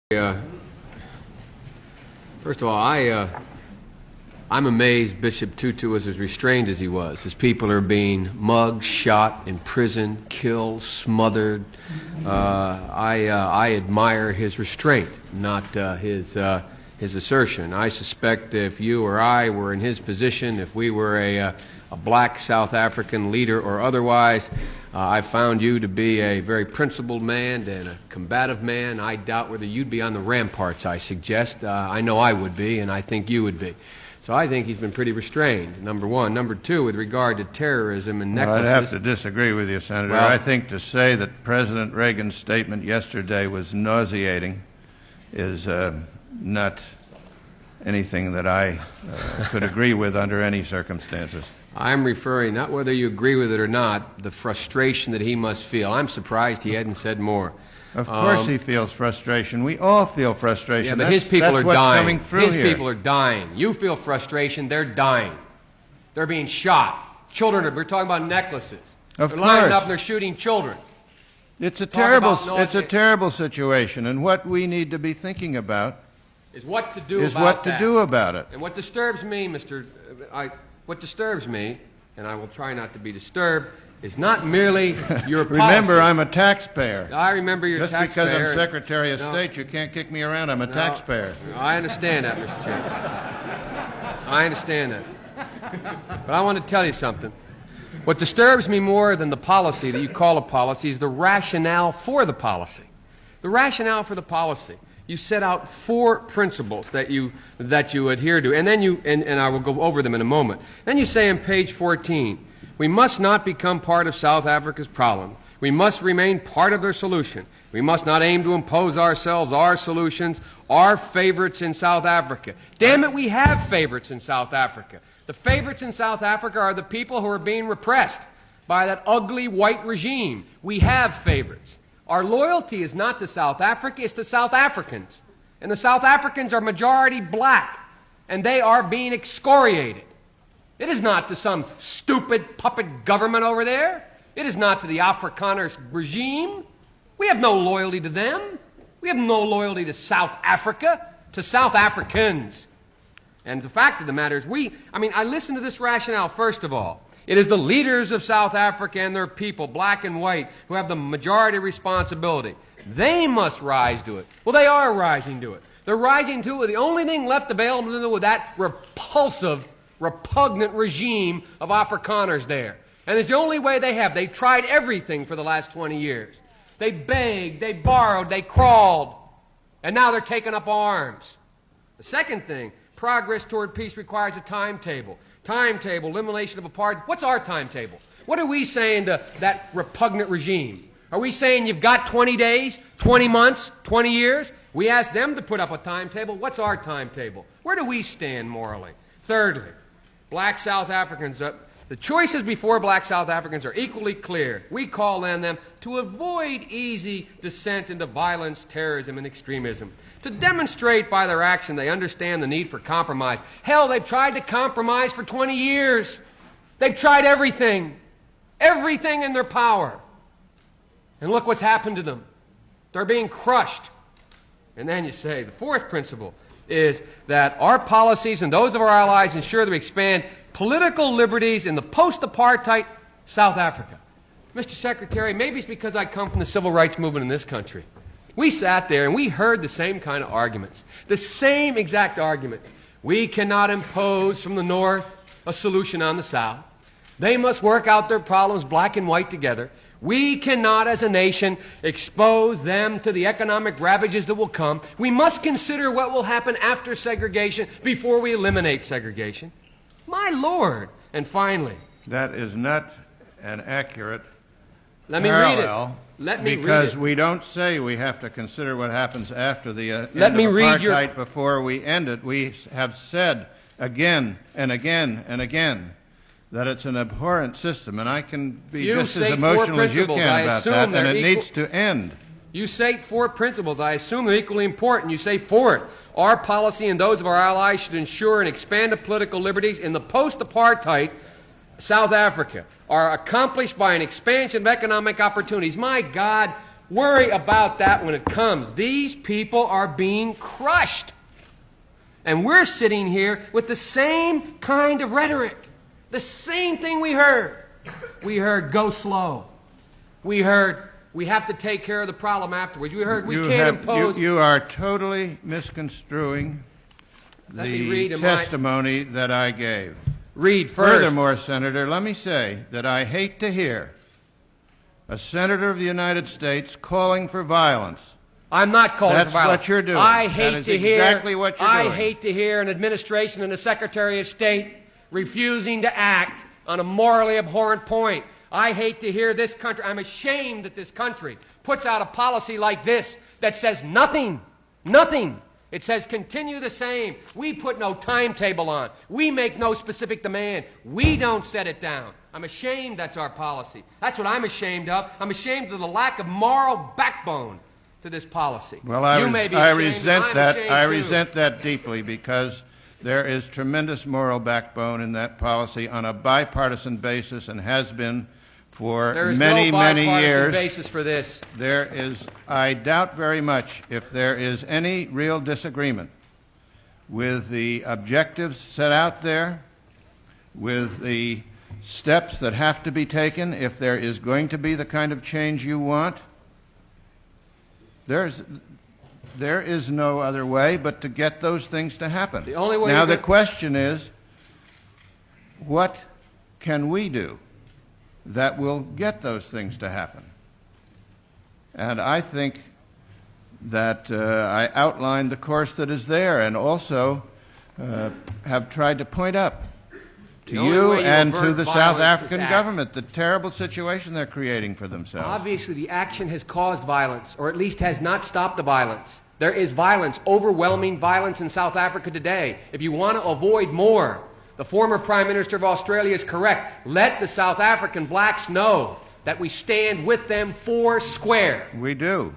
First of all, I'm amazed Bishop Tutu was as restrained as he was. His people are being mugged, shot, imprisoned, killed, smothered. I admire his restraint, not his assertion. I suspect if you or I were in his position, if we were a black South African leader or otherwise, I found you to be a very principled man and a combative man. I doubt whether you'd be on the ramparts, I suggest. I know I would be, and I think you would be. So I think he's been pretty restrained, number one. Number two, with regard to terrorism and necklaces... Well, I'd have to disagree with you, Senator. Well, I think to say that President Reagan's statement yesterday was nauseating is not anything that I could agree with under any circumstances. I'm referring, not whether you agree with it or not, the frustration that he must feel. I'm surprised he hadn't said more. Of course he feels frustration. We all feel frustration. Yeah, but his people are dying. His people are dying. You feel frustration, they're dying. They're being shot. Children, we're talking about necklaces. Of they're course. lining up and they're shooting children. It's a terrible situation, and what we need to be thinking about is what to do about it. it. And what disturbs me, what disturbs me, and I will try not to be disturbed, is not merely your policy. Remember, I'm a taxpayer. I remember you're a taxpayer. Just because I'm Secretary of State, you can't kick me around. I'm a taxpayer. I understand that, Mr. Chairman. I understand that. But I want to tell you something. What disturbs me more than the policy that you call a policy is the rationale for the policy. The rationale for the policy. You set out 4 principles that you adhere to, and then and I will go over them in a moment. Then you say on page 14, we must not become part of South Africa's problem. We must remain part of their solution. We must not aim to impose ourselves, our solutions, our favorites in South Africa. Damn it, we have favorites in South Africa. The favorites in South Africa are the people who are being repressed by that ugly white regime. We have favorites. Our loyalty is not to South Africa, it's to South Africans. And the South Africans are majority black, and they are being excoriated. It is not to some stupid puppet government over there. It is not to the Afrikaner regime. We have no loyalty to them. We have no loyalty to South Africa, to South Africans. And the fact of the matter is I listen to this rationale first of all. It is the leaders of South Africa and their people, black and white, who have the majority responsibility. They must rise to it. Well, they are rising to it. They're rising to it. The only thing left available to them with that repulsive, repugnant regime of Afrikaners there. And it's the only way they have. They've tried everything for the last 20 years. They begged, they borrowed, they crawled, and now they're taking up arms. The second thing, progress toward peace requires a timetable. Timetable, elimination of apartheid. What's our timetable? What are we saying to that repugnant regime? Are we saying you've got 20 days, 20 months, 20 years? We ask them to put up a timetable. What's our timetable? Where do we stand morally? Thirdly, black South Africans, the choices before black South Africans are equally clear. We call on them to avoid easy descent into violence, terrorism, and extremism. To demonstrate by their action they understand the need for compromise. Hell, they've tried to compromise for 20 years. They've tried everything in their power. And look what's happened to them. They're being crushed. And then you say, the fourth principle is that our policies and those of our allies ensure that we expand political liberties in the post-apartheid South Africa. Mr. Secretary, maybe it's because I come from the civil rights movement in this country. We sat there and we heard the same kind of arguments, the same exact arguments. We cannot impose from the North a solution on the South. They must work out their problems black and white together. We cannot, as a nation, expose them to the economic ravages that will come. We must consider what will happen after segregation before we eliminate segregation. My Lord! And finally... That is not an accurate Let me read it. Let me read it. Because we don't say we have to consider what happens after the end of apartheid before we end it. We have said again and again and again that it's an abhorrent system, and I can be just as emotional as you can about that, and it needs to end. You say 4 principles. I assume they're equally important. You say 4th, our policy and those of our allies should ensure and expand the political liberties in the post-apartheid South Africa are accomplished by an expansion of economic opportunities. My God, worry about that when it comes. These people are being crushed. And we're sitting here with the same kind of rhetoric. The same thing we heard. We heard, go slow. We heard, we have to take care of the problem afterwards. We heard, we can't impose. You are totally misconstruing the testimony that I gave. Read first. Furthermore, Senator, let me say that I hate to hear a senator of the United States calling for violence. I'm not calling for violence. That's what you're doing. I hate to hear exactly what you're doing. I hate to hear an administration and a Secretary of State refusing to act on a morally abhorrent point. I hate to hear this country. I'm ashamed that this country puts out a policy like this that says nothing. Nothing. It says continue the same. We put no timetable on. We make no specific demand. We don't set it down. I'm ashamed that's our policy. That's what I'm ashamed of. I'm ashamed of the lack of moral backbone to this policy. Well, I resent that deeply, because there is tremendous moral backbone in that policy on a bipartisan basis, and has been for many, many years. There is no bipartisan basis for this. There is, I doubt very much if there is any real disagreement with the objectives set out there, with the steps that have to be taken if there is going to be the kind of change you want. There is no other way but to get those things to happen. The only way. Now the question is, what can we do that will get those things to happen? And I think that I outlined the course that is there, and also have tried to point up to you and to the South African government the terrible situation they're creating for themselves. Obviously, the action has caused violence, or at least has not stopped the violence. There is violence, overwhelming violence in South Africa today. If you want to avoid more, the former Prime Minister of Australia is correct. Let the South African blacks know that we stand with them four square. We do.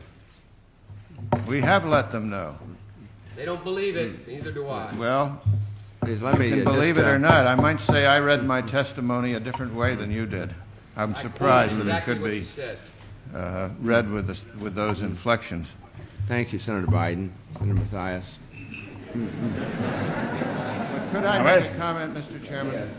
We have let them know. They don't believe it, neither do I. Well, please, let me you can believe it or not. I might say I read my testimony a different way than you did. I'm surprised that it could be read with those inflections. Thank you, Senator Biden. Senator Mathias. Could I make a comment, Mr. Chairman? Yes.